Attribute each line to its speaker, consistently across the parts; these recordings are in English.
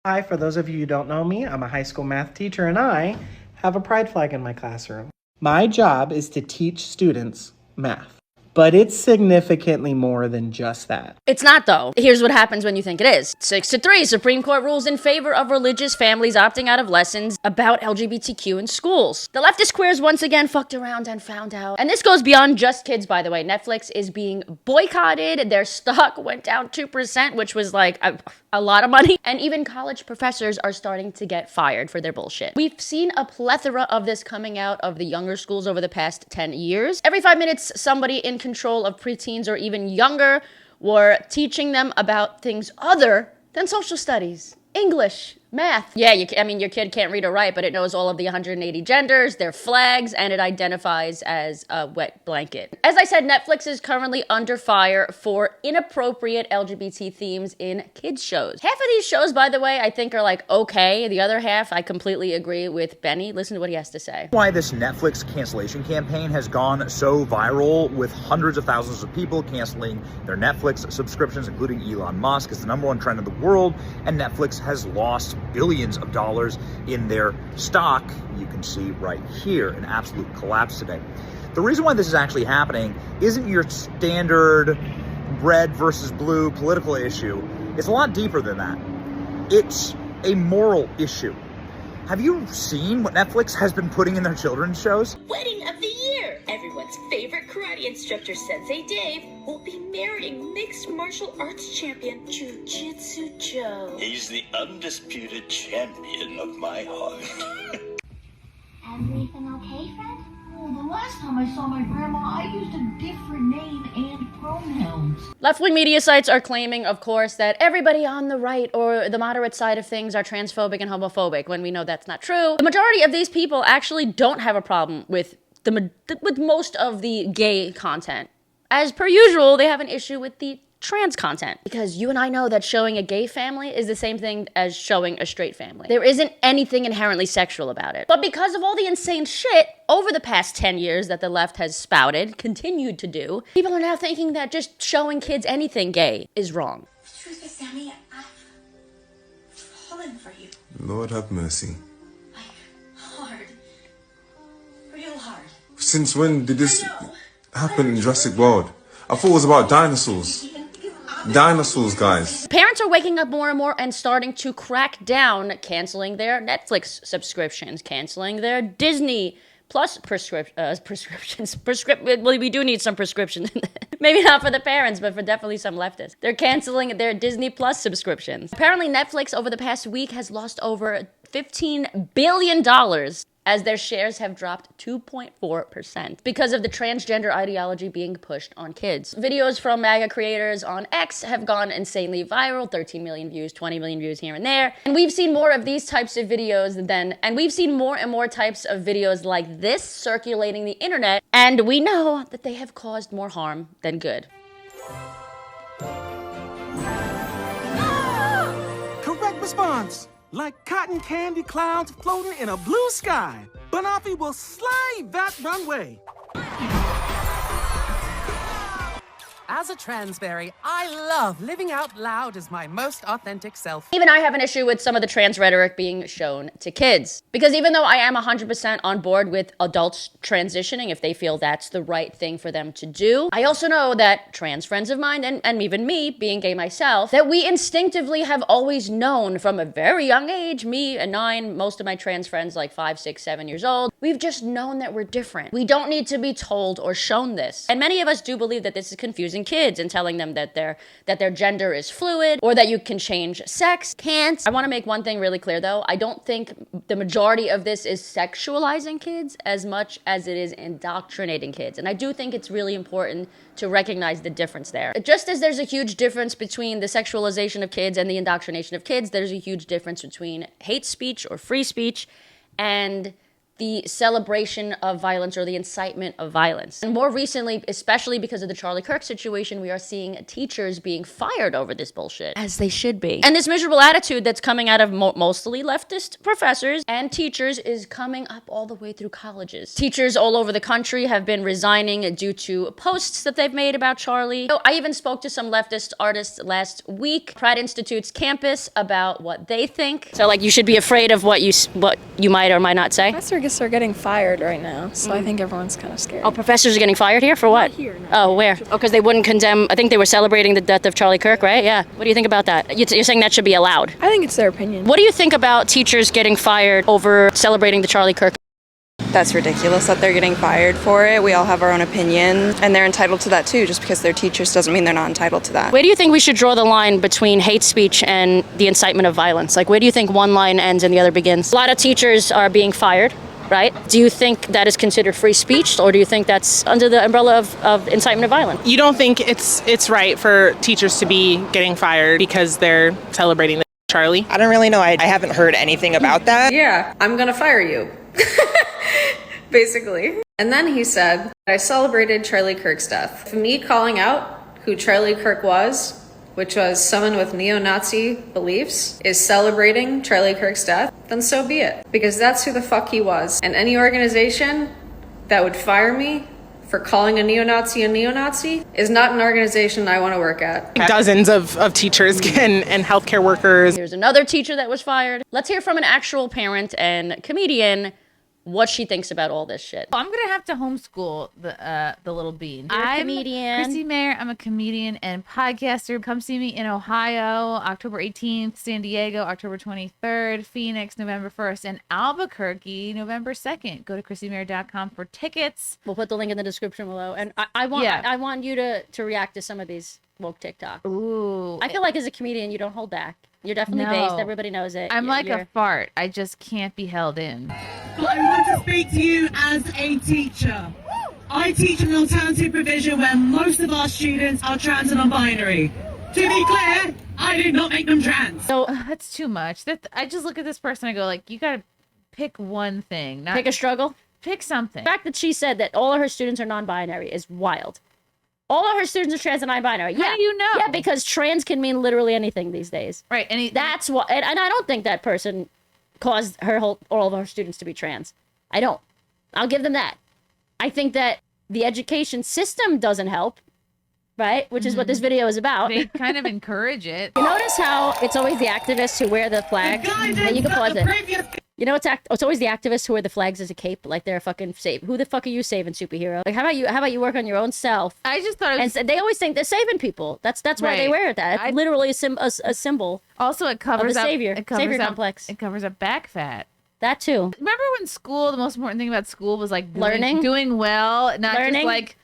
Speaker 1: Hi, for those of you who don't know me, I'm a high school math teacher and I have a pride flag in my classroom. My job is to teach students math. But it's significantly more than just that.
Speaker 2: It's not, though. Here's what happens when you think it is. 6-3, Supreme Court rules in favor of religious families opting out of lessons about LGBTQ in schools. The leftist queers once again fucked around and found out. And this goes beyond just kids, by the way. Netflix is being boycotted. Their stock went down 2%, which was like a lot of money. And even college professors are starting to get fired for their bullshit. We've seen a plethora of this coming out of the younger schools over the past 10 years. Every 5 minutes, somebody in control of preteens or even younger were teaching them about things other than social studies, English, math. Yeah, your kid can't read or write, but it knows all of the 180 genders, their flags, and it identifies as a wet blanket. As I said, Netflix is currently under fire for inappropriate LGBT themes in kids shows. Half of these shows, by the way, I think are like okay. The other half, I completely agree with Benny. Listen to what he has to say.
Speaker 3: Why this Netflix cancellation campaign has gone so viral, with hundreds of thousands of people canceling their Netflix subscriptions, including Elon Musk, is the #1 trend in the world, and Netflix has lost billions of dollars in their stock. You can see right here an absolute collapse today. The reason why this is actually happening isn't your standard red versus blue political issue. It's a lot deeper than that. It's a moral issue. Have you seen what Netflix has been putting in their children's shows?
Speaker 4: Wedding of the year! Everyone's favorite karate instructor, Sensei Dave, will be marrying mixed martial arts champion Jiu-Jitsu Joe.
Speaker 5: He's the undisputed champion of my heart.
Speaker 6: Everything okay, Fred? Oh, the last time I saw my grandma, I used a different name and pronouns.
Speaker 2: Left-wing media sites are claiming, of course, that everybody on the right or the moderate side of things are transphobic and homophobic, when we know that's not true. The majority of these people actually don't have a problem with most of the gay content. As per usual, they have an issue with the trans content, because you and I know that showing a gay family is the same thing as showing a straight family. There isn't anything inherently sexual about it. But because of all the insane shit over the past 10 years that the left has spouted, continued to do, people are now thinking that just showing kids anything gay is wrong.
Speaker 4: The truth is, Sammy, I've fallen for you.
Speaker 7: Lord have mercy.
Speaker 4: Like, hard. Real hard.
Speaker 7: Since when did this happen in Jurassic World? I thought it was about dinosaurs. Dinosaurs, guys.
Speaker 2: Parents are waking up more and more and starting to crack down, canceling their Netflix subscriptions, canceling their Disney Plus prescriptions. Well, we do need some prescriptions. Maybe not for the parents, but for definitely some leftists. They're canceling their Disney Plus subscriptions. Apparently, Netflix over the past week has lost over $15 billion as their shares have dropped 2.4% because of the transgender ideology being pushed on kids. Videos from MAGA creators on X have gone insanely viral, 13 million views, 20 million views here and there. And we've seen more of these types of videos and we've seen more and more types of videos like this circulating the internet, and we know that they have caused more harm than good.
Speaker 8: Correct response. Like cotton candy clouds floating in a blue sky, Banafi will slide that runway. As a transberry, I love living out loud as my most authentic self.
Speaker 2: Even I have an issue with some of the trans rhetoric being shown to kids. Because even though I am 100% on board with adults transitioning if they feel that's the right thing for them to do, I also know that trans friends of mine, and even me, being gay myself, that we instinctively have always known from a very young age, me at 9, most of my trans friends like 5, 6, 7 years old, we've just known that we're different. We don't need to be told or shown this. And many of us do believe that this is confusing kids and telling them that their gender is fluid or that you can change sex. Can't. I want to make one thing really clear though. I don't think the majority of this is sexualizing kids as much as it is indoctrinating kids. And I do think it's really important to recognize the difference there. Just as there's a huge difference between the sexualization of kids and the indoctrination of kids, there's a huge difference between hate speech or free speech and the celebration of violence or the incitement of violence. And more recently, especially because of the Charlie Kirk situation, we are seeing teachers being fired over this bullshit, as they should be. And this miserable attitude that's coming out of mostly leftist professors and teachers is coming up all the way through colleges. Teachers all over the country have been resigning due to posts that they've made about Charlie. I even spoke to some leftist artists last week, Pride Institute's campus, about what they think. So like, you should be afraid of what you might or might not say.
Speaker 9: Professors are getting fired right now, so I think everyone's kind of scared.
Speaker 2: Oh, professors are getting fired here for what?
Speaker 9: Not here, no.
Speaker 2: Oh, where? Oh, because they wouldn't condemn. I think they were celebrating the death of Charlie Kirk, right? Yeah. What do you think about that? You're saying that should be allowed?
Speaker 9: I think it's their opinion.
Speaker 2: What do you think about teachers getting fired over celebrating the Charlie Kirk?
Speaker 10: That's ridiculous that they're getting fired for it. We all have our own opinion, and they're entitled to that too. Just because they're teachers doesn't mean they're not entitled to that.
Speaker 2: Where do you think we should draw the line between hate speech and the incitement of violence? Like, where do you think one line ends and the other begins? A lot of teachers are being fired, right? Do you think that is considered free speech, or do you think that's under the umbrella of incitement of violence?
Speaker 11: You don't think it's right for teachers to be getting fired because they're celebrating Charlie?
Speaker 12: I don't really know. I haven't heard anything about that.
Speaker 13: Yeah, I'm gonna fire you. Basically. And then he said, I celebrated Charlie Kirk's death. Me calling out who Charlie Kirk was, which was someone with neo-Nazi beliefs, is celebrating Charlie Kirk's death, then so be it. Because that's who the fuck he was. And any organization that would fire me for calling a neo-Nazi is not an organization I want to work at.
Speaker 11: Dozens of teachers and healthcare workers.
Speaker 2: Here's another teacher that was fired. Let's hear from an actual parent and comedian what she thinks about all this shit.
Speaker 14: I'm gonna have to homeschool the little bean.
Speaker 2: I'm a comedian.
Speaker 14: Chrissy Mayer. I'm a comedian and podcaster. Come see me in Ohio, October 18th, San Diego, October 23rd, Phoenix, November 1st, and Albuquerque, November 2nd. Go to chrissymayer.com for tickets.
Speaker 2: We'll put the link in the description below. And I want you to react to some of these woke TikToks.
Speaker 14: Ooh.
Speaker 2: I feel like as a comedian, you don't hold back. You're definitely based. Everybody knows it.
Speaker 14: I'm like a fart. I just can't be held in.
Speaker 15: But I want to speak to you as a teacher. I teach an alternative provision where most of our students are trans and non-binary. To be clear, I did not make them trans.
Speaker 14: So that's too much. I just look at this person and I go like, you gotta pick one thing.
Speaker 2: Pick a struggle?
Speaker 14: Pick something.
Speaker 2: The fact that she said that all of her students are non-binary is wild. All of her students are trans and non-binary.
Speaker 14: How do you know?
Speaker 2: Yeah, because trans can mean literally anything these days.
Speaker 14: Right, and
Speaker 2: that's what. And I don't think that person caused all of her students to be trans. I don't. I'll give them that. I think that the education system doesn't help, right? Which is what this video is about.
Speaker 14: They kind of encourage it.
Speaker 2: You notice how it's always the activists who wear the flag. And you can pause it. You know, it's always the activists who wear the flags as a cape, like they're fucking save. Who the fuck are you saving, superhero? Like, how about you work on your own self?
Speaker 14: I just thought it was...
Speaker 2: And they always think they're saving people. That's why they wear that. It's literally a symbol.
Speaker 14: Also, it covers
Speaker 2: of the
Speaker 14: up
Speaker 2: savior.
Speaker 14: It covers
Speaker 2: savior
Speaker 14: up,
Speaker 2: complex.
Speaker 14: It covers up back fat.
Speaker 2: That too.
Speaker 14: Remember when school? The most important thing about school was like
Speaker 2: doing
Speaker 14: well, not just like,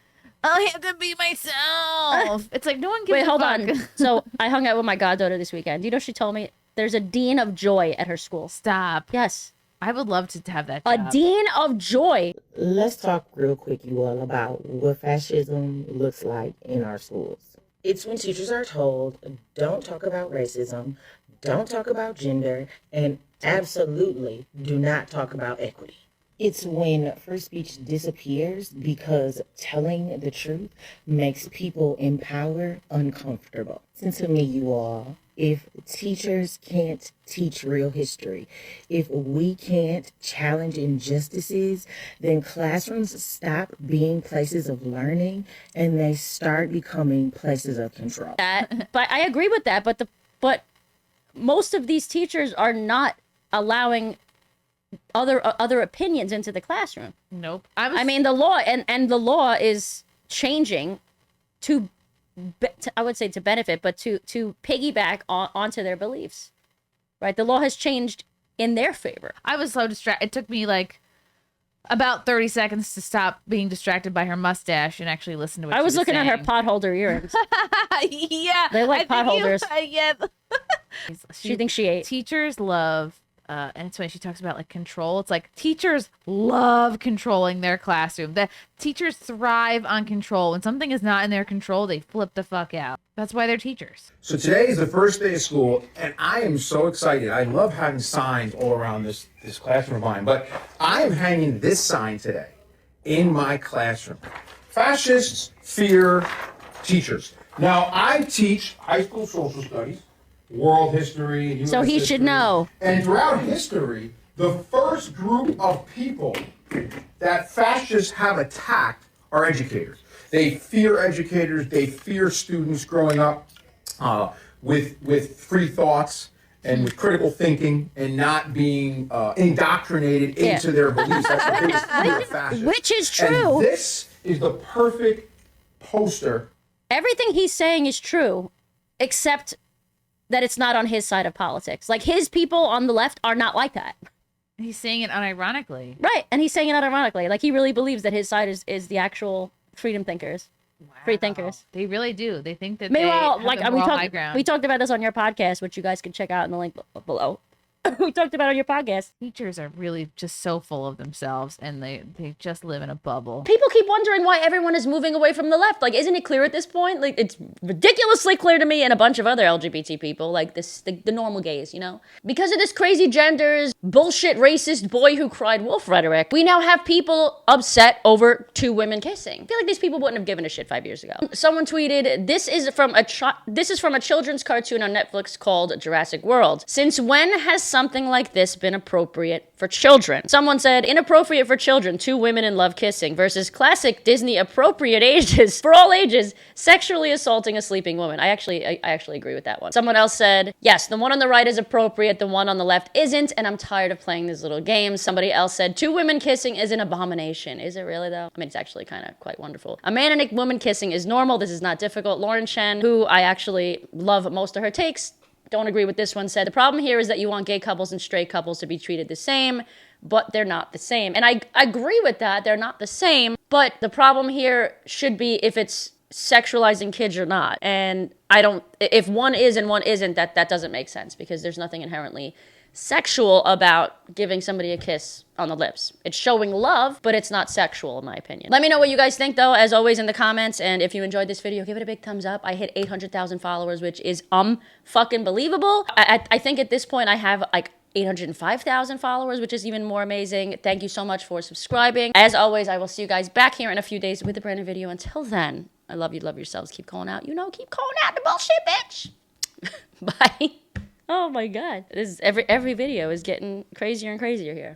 Speaker 14: I have to be myself. It's like no one gives
Speaker 2: Wait,
Speaker 14: a
Speaker 2: hold
Speaker 14: fuck.
Speaker 2: on. So I hung out with my goddaughter this weekend. You know, she told me there's a dean of joy at her school.
Speaker 14: Stop.
Speaker 2: Yes.
Speaker 14: I would love to have that
Speaker 2: job. A dean of joy.
Speaker 16: Let's talk real quick, you all, about what fascism looks like in our schools. It's when teachers are told, don't talk about racism, don't talk about gender, and absolutely do not talk about equity. It's when free speech disappears because telling the truth makes people in power uncomfortable. Listen to me, you all. If teachers can't teach real history, if we can't challenge injustices, then classrooms stop being places of learning and they start becoming places of control.
Speaker 2: But I agree with that. But most of these teachers are not allowing other opinions into the classroom.
Speaker 14: Nope.
Speaker 2: I mean, the law and the law is changing to I would say to benefit, but to piggyback onto their beliefs, right? The law has changed in their favor.
Speaker 14: I was so distracted. It took me like about 30 seconds to stop being distracted by her mustache and actually listen to what
Speaker 2: I was looking
Speaker 14: saying.
Speaker 2: at her potholder earrings.
Speaker 14: Yeah.
Speaker 2: They're like potholders.
Speaker 14: Yeah.
Speaker 2: She thinks she ate.
Speaker 14: Teachers love And it's when she talks about like control. It's like teachers love controlling their classroom. The teachers thrive on control. When something is not in their control, they flip the fuck out. That's why they're teachers.
Speaker 17: So today is the first day of school, and I am so excited. I love having signs all around this classroom of mine, but I am hanging this sign today in my classroom. Fascists fear teachers. Now, I teach high school social studies, world history, US
Speaker 2: So he
Speaker 17: history,
Speaker 2: should know.
Speaker 17: And throughout history, the first group of people that fascists have attacked are educators. They fear educators. They fear students growing up with free thoughts and with critical thinking and not being indoctrinated into their beliefs. That's the biggest fear of fascists.
Speaker 2: Which is true.
Speaker 17: And this is the perfect poster.
Speaker 2: Everything he's saying is true, except that it's not on his side of politics. Like, his people on the left are not like that.
Speaker 14: He's saying it unironically.
Speaker 2: Right, and he's saying it unironically. Like, he really believes that his side is the actual freedom thinkers. Wow. Free thinkers.
Speaker 14: They really do. They think that
Speaker 2: Meanwhile,
Speaker 14: they have
Speaker 2: like,
Speaker 14: the moral high ground.
Speaker 2: we talked about this on your podcast, which you guys can check out in the link below. We talked about it on your podcast.
Speaker 14: Teachers are really just so full of themselves, and they just live in a bubble.
Speaker 2: People keep wondering why everyone is moving away from the left. Like, isn't it clear at this point? Like, it's ridiculously clear to me and a bunch of other LGBT people, like the normal gays, you know? Because of this crazy genders, bullshit, racist boy who cried wolf rhetoric, we now have people upset over two women kissing. I feel like these people wouldn't have given a shit 5 years ago. Someone tweeted, this is from a children's cartoon on Netflix called Jurassic World. Since when has something like this been appropriate for children? Someone said, inappropriate for children, two women in love kissing, versus classic Disney appropriate ages, for all ages, sexually assaulting a sleeping woman. I actually agree with that one. Someone else said, yes, the one on the right is appropriate, the one on the left isn't, and I'm tired of playing these little games. Somebody else said, two women kissing is an abomination. Is it really, though? I mean, it's actually kind of quite wonderful. A man and a woman kissing is normal. This is not difficult. Lauren Chen, who I actually love most of her takes, don't agree with this one, said, the problem here is that you want gay couples and straight couples to be treated the same, but they're not the same. And I agree with that. They're not the same. But the problem here should be if it's sexualizing kids or not. And if one is and one isn't, that doesn't make sense, because there's nothing inherently sexual about giving somebody a kiss on the lips. It's showing love, but it's not sexual, in my opinion. Let me know what you guys think, though, as always, in the comments. And if you enjoyed this video, give it a big thumbs up. I hit 800,000 followers, which is fucking believable. I think at this point I have like 805,000 followers, which is even more amazing. Thank you so much for subscribing. As always, I will see you guys back here in a few days with a brand new video. Until then, I love you, love yourselves. Keep calling out, keep calling out the bullshit, bitch. Bye. Oh my God. This is every video is getting crazier and crazier here.